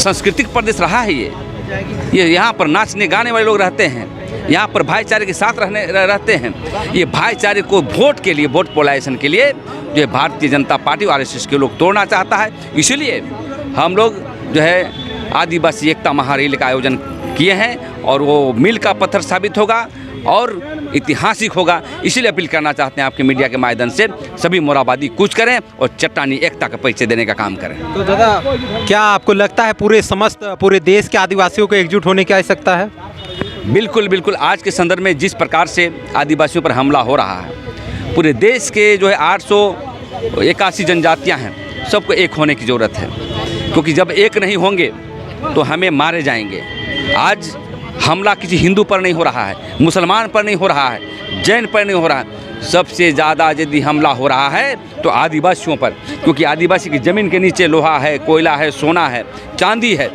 सांस्कृतिक प्रदेश रहा है ये यहाँ पर नाचने गाने वाले लोग रहते हैं, यहाँ पर भाईचारे के साथ रहते हैं। ये भाईचारे को वोट के लिए, वोट पोलाइजेशन के लिए जो है भारतीय जनता पार्टी और आरएसएस के लोग तोड़ना चाहता है। इसलिए हम लोग जो है आदिवासी एकता महारैली का आयोजन किए हैं और वो मील का पत्थर साबित होगा और ऐतिहासिक होगा। इसीलिए अपील करना चाहते हैं आपके मीडिया के माध्यम से, सभी मोराबादी कूच करें और चट्टानी एकता का परिचय देने का काम करें। तो दादा, क्या आपको लगता है पूरे देश के आदिवासियों को एकजुट होने की आवश्यकता है? बिल्कुल बिल्कुल। आज के संदर्भ में जिस प्रकार से आदिवासियों पर हमला हो रहा है, पूरे देश के जो है 881 जनजातियाँ हैं, सबको एक होने की ज़रूरत है, क्योंकि जब एक नहीं होंगे तो हमें मारे जाएंगे। आज हमला किसी हिंदू पर नहीं हो रहा है, मुसलमान पर नहीं हो रहा है, जैन पर नहीं हो रहा है, सबसे ज़्यादा यदि हमला हो रहा है तो आदिवासियों पर, क्योंकि आदिवासी की ज़मीन के नीचे लोहा है, कोयला है, सोना है, चांदी है।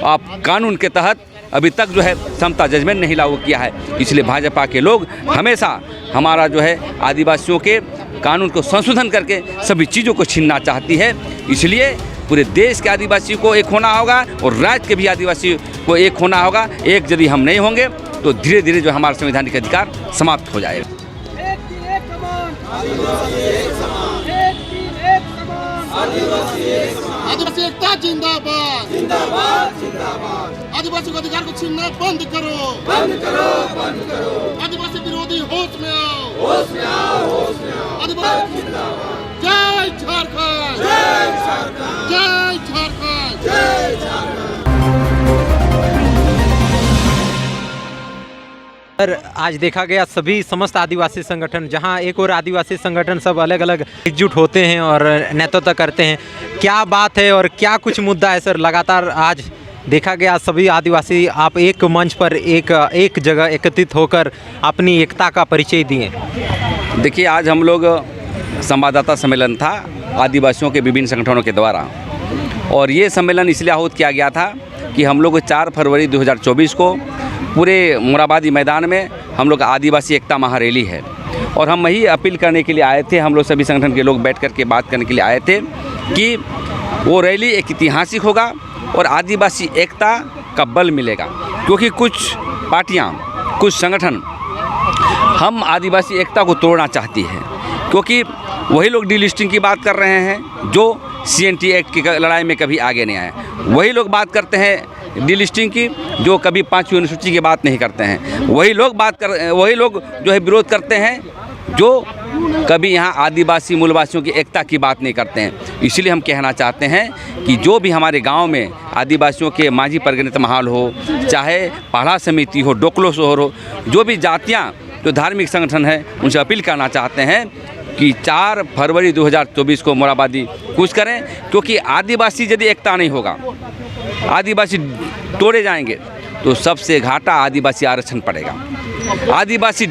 आप कानून के तहत अभी तक जो है समता जजमेंट नहीं लागू किया है। इसलिए भाजपा के लोग हमेशा हमारा जो है आदिवासियों के कानून को संशोधन करके सभी चीज़ों को छीनना चाहती है। इसलिए पूरे देश के आदिवासी को एक होना होगा और राज्य के भी आदिवासी को एक होना होगा। एक यदि हम नहीं होंगे तो धीरे धीरे जो हमारा संवैधानिक अधिकार समाप्त हो जाएगा। आदिवासी एकता जिंदाबाद जिंदाबाद जिंदाबाद। आदिवासी को अधिकार को छीनना बंद करो, बंद करो, बंद करो। आदिवासी विरोधी होश में आओ, होश में आओ, होश में आओ। आदिवासी जिंदाबाद। जय झारखंड, जय झारखंड, जय झारखंड, जय झारखंड। आज देखा गया सभी समस्त आदिवासी संगठन, जहां एक और आदिवासी संगठन सब अलग अलग एकजुट होते हैं और नेतृत्व करते हैं। क्या बात है और क्या कुछ मुद्दा है सर? लगातार आज देखा गया सभी आदिवासी आप एक मंच पर एक जगह एकत्रित होकर अपनी एकता का परिचय दिए। देखिए, आज हम लोग संवाददाता सम्मेलन था आदिवासियों के विभिन्न संगठनों के द्वारा, और ये सम्मेलन इसलिए आहूत किया गया था कि हम लोग 4 फरवरी 2024 को पूरे मोराबादी मैदान में हम लोग आदिवासी एकता महारैली है, और हम वही अपील करने के लिए आए थे। हम लोग सभी संगठन के लोग बैठ कर के बात करने के लिए आए थे कि वो रैली एक ऐतिहासिक होगा और आदिवासी एकता का बल मिलेगा, क्योंकि कुछ पार्टियां, कुछ संगठन हम आदिवासी एकता को तोड़ना चाहती है, क्योंकि वही लोग डीलिस्टिंग की बात कर रहे हैं जो CNT एक्ट की लड़ाई में कभी आगे नहीं आए। वही लोग बात करते हैं डीलिस्टिंग की जो कभी 5वीं अनुसूची की बात नहीं करते हैं। वही लोग जो है विरोध करते हैं जो कभी यहाँ आदिवासी मूलवासियों की एकता की बात नहीं करते हैं। इसलिए हम कहना चाहते हैं कि जो भी हमारे गांव में आदिवासियों के मांझी परगनित महल हो, चाहे पहाड़ा समिति हो, डोकलो शोहर हो, जो भी जातियाँ जो धार्मिक संगठन है, उनसे अपील करना चाहते हैं कि 4 फरवरी 2024 को मोराबादी कूच करें, क्योंकि आदिवासी यदि एकता नहीं होगा, आदिवासी तोड़े जाएंगे तो सबसे घाटा आदिवासी आरक्षण पड़ेगा। आदिवासी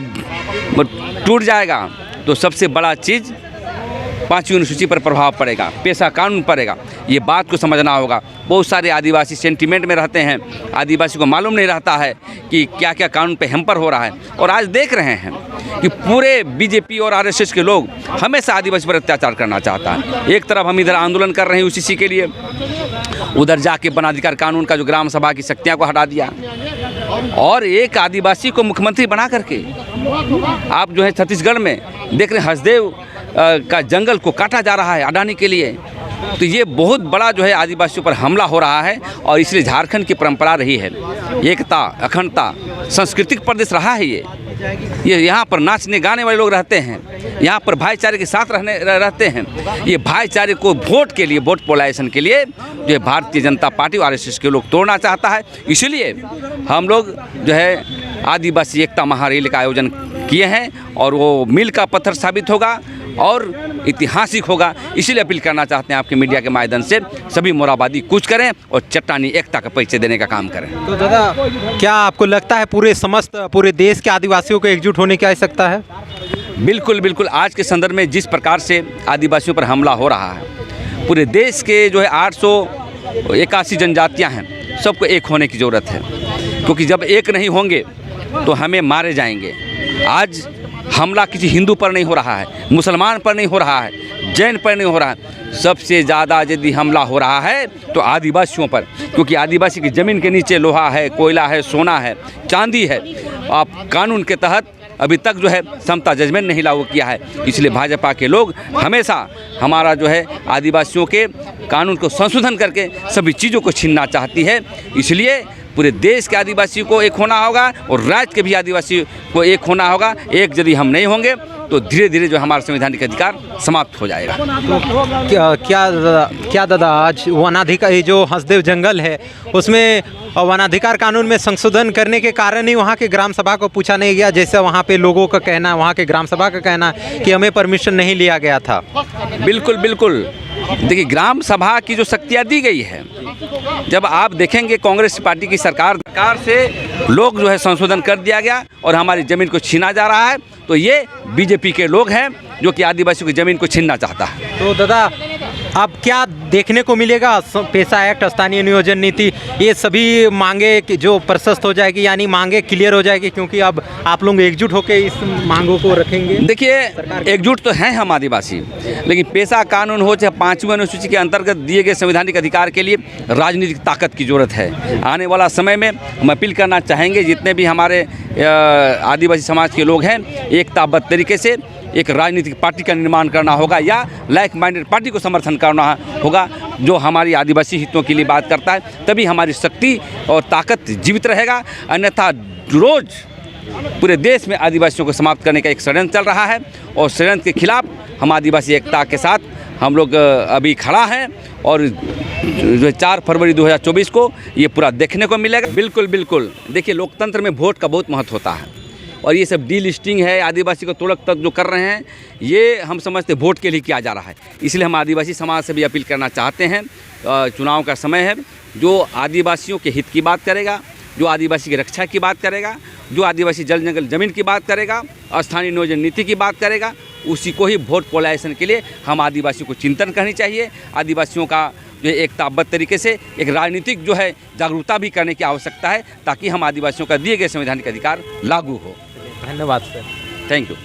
टूट जाएगा तो सबसे बड़ा चीज़ 5वीं अनुसूची पर प्रभाव पड़ेगा, पेशा कानून पड़ेगा। ये बात को समझना होगा। बहुत सारे आदिवासी सेंटिमेंट में रहते हैं, आदिवासी को मालूम नहीं रहता है कि क्या क्या कानून पे हैम्पर हो रहा है। और आज देख रहे हैं कि पूरे बीजेपी और आरएसएस के लोग हमेशा आदिवासी पर अत्याचार करना चाहता है। एक तरफ हम इधर आंदोलन कर रहे हैं UCC के लिए, उधर जाके वनाधिकार कानून का जो ग्राम सभा की शक्तियाँ को हटा दिया, और एक आदिवासी को मुख्यमंत्री बना करके आप जो है छत्तीसगढ़ में देख रहे हैं हसदेव का जंगल को काटा जा रहा है अडानी के लिए। तो ये बहुत बड़ा जो है आदिवासियों पर हमला हो रहा है, और इसलिए झारखंड की परंपरा रही है एकता, अखंडता, सांस्कृतिक प्रदेश रहा है ये यहाँ पर नाचने गाने वाले लोग रहते हैं, यहाँ पर भाईचारे के साथ रहते हैं। ये भाईचारे को वोट के लिए, वोट पोलाइजेशन के लिए जो है भारतीय जनता पार्टी और आरएसएस के लोग तोड़ना चाहता है। इसलिए हम लोग जो है आदिवासी एकता महारैली का आयोजन किए हैं और वो मील का पत्थर साबित होगा और ऐतिहासिक होगा। इसीलिए अपील करना चाहते हैं आपके मीडिया के माध्यम से, सभी मोराबादी कूच करें और चट्टानी एकता का परिचय देने का काम करें। तो दादा, क्या आपको लगता है पूरे देश के आदिवासियों को एकजुट होने की आवश्यकता है? बिल्कुल बिल्कुल। आज के संदर्भ में जिस प्रकार से आदिवासियों पर हमला हो रहा है, पूरे देश के जो है 881 जनजातियाँ हैं, सबको एक होने की ज़रूरत है, क्योंकि जब एक नहीं होंगे तो हमें मारे जाएंगे। आज हमला किसी हिंदू पर नहीं हो रहा है, मुसलमान पर नहीं हो रहा है, जैन पर नहीं हो रहा है। सबसे ज़्यादा यदि हमला हो रहा है तो आदिवासियों पर, क्योंकि आदिवासी की ज़मीन के नीचे लोहा है, कोयला है, सोना है, चांदी है। आप कानून के तहत अभी तक जो है समता जजमेंट नहीं लागू किया है। इसलिए भाजपा के लोग हमेशा हमारा जो है आदिवासियों के कानून को संशोधन करके सभी चीज़ों को छीनना चाहती है। इसलिए पूरे देश के आदिवासी को एक होना होगा और राज्य के भी आदिवासी को एक होना होगा। एक यदि हम नहीं होंगे तो धीरे धीरे जो हमारा संवैधानिक अधिकार समाप्त हो जाएगा। क्या दादा आज वनाधिकार, ये जो हंसदेव जंगल है उसमें वनाधिकार कानून में संशोधन करने के कारण ही वहाँ के ग्राम सभा को पूछा नहीं गया, जैसे वहाँ पे लोगों का कहना, वहाँ के ग्राम सभा का कहना कि हमें परमिशन नहीं लिया गया था। बिल्कुल बिल्कुल, देखिए ग्राम सभा की जो शक्तियाँ दी गई है, जब आप देखेंगे कांग्रेस पार्टी की सरकार से लोग जो है संशोधन कर दिया गया और हमारी ज़मीन को छीना जा रहा है, तो ये बीजेपी के लोग हैं जो कि आदिवासियों की ज़मीन को छीनना चाहता है। तो दादा अब क्या देखने को मिलेगा? पेशा एक्ट, स्थानीय नियोजन नीति, ये सभी मांगे जो प्रशस्त हो जाएगी, यानी मांगे क्लियर हो जाएगी, क्योंकि अब आप लोग एकजुट होकर इस मांगों को रखेंगे। देखिए एकजुट तो हैं हम आदिवासी, लेकिन पेशा कानून हो चाहे 5वीं अनुसूची के अंतर्गत दिए गए संवैधानिक अधिकार के लिए राजनीतिक ताकत की ज़रूरत है। आने वाला समय में हम अपील करना चाहेंगे जितने भी हमारे आदिवासी समाज के लोग हैं, एकताबद्ध तरीके से एक राजनीतिक पार्टी का निर्माण करना होगा या लाइक माइंडेड पार्टी को समर्थन करना होगा जो हमारी आदिवासी हितों के लिए बात करता है। तभी हमारी शक्ति और ताकत जीवित रहेगा। अन्यथा रोज़ पूरे देश में आदिवासियों को समाप्त करने का एक षड्यंत्र चल रहा है और षड्यंत्र के खिलाफ हम आदिवासी एकता के साथ हम लोग अभी खड़ा हैं और जो 4 फरवरी 2024 को ये पूरा देखने को मिलेगा। बिल्कुल बिल्कुल, देखिए लोकतंत्र में वोट का बहुत महत्व होता है और ये सब डी लिस्टिंग है, आदिवासी को तोड़क तक जो कर रहे हैं, ये हम समझते वोट के लिए किया जा रहा है। इसलिए हम आदिवासी समाज से भी अपील करना चाहते हैं, चुनाव का समय है, जो आदिवासियों के हित की बात करेगा, जो आदिवासी की रक्षा की बात करेगा, जो आदिवासी जल जंगल ज़मीन की बात करेगा, स्थानीय नियोजन नीति की बात करेगा, उसी को ही वोट पोलराइजेशन के लिए हम आदिवासियों को चिंतन करनी चाहिए। आदिवासियों का जो एकताबद्ध तरीके से एक राजनीतिक जो है जागरूकता भी करने की आवश्यकता है, ताकि हम आदिवासियों का दिए गए संवैधानिक अधिकार लागू हो। धन्यवाद सर। Thank you.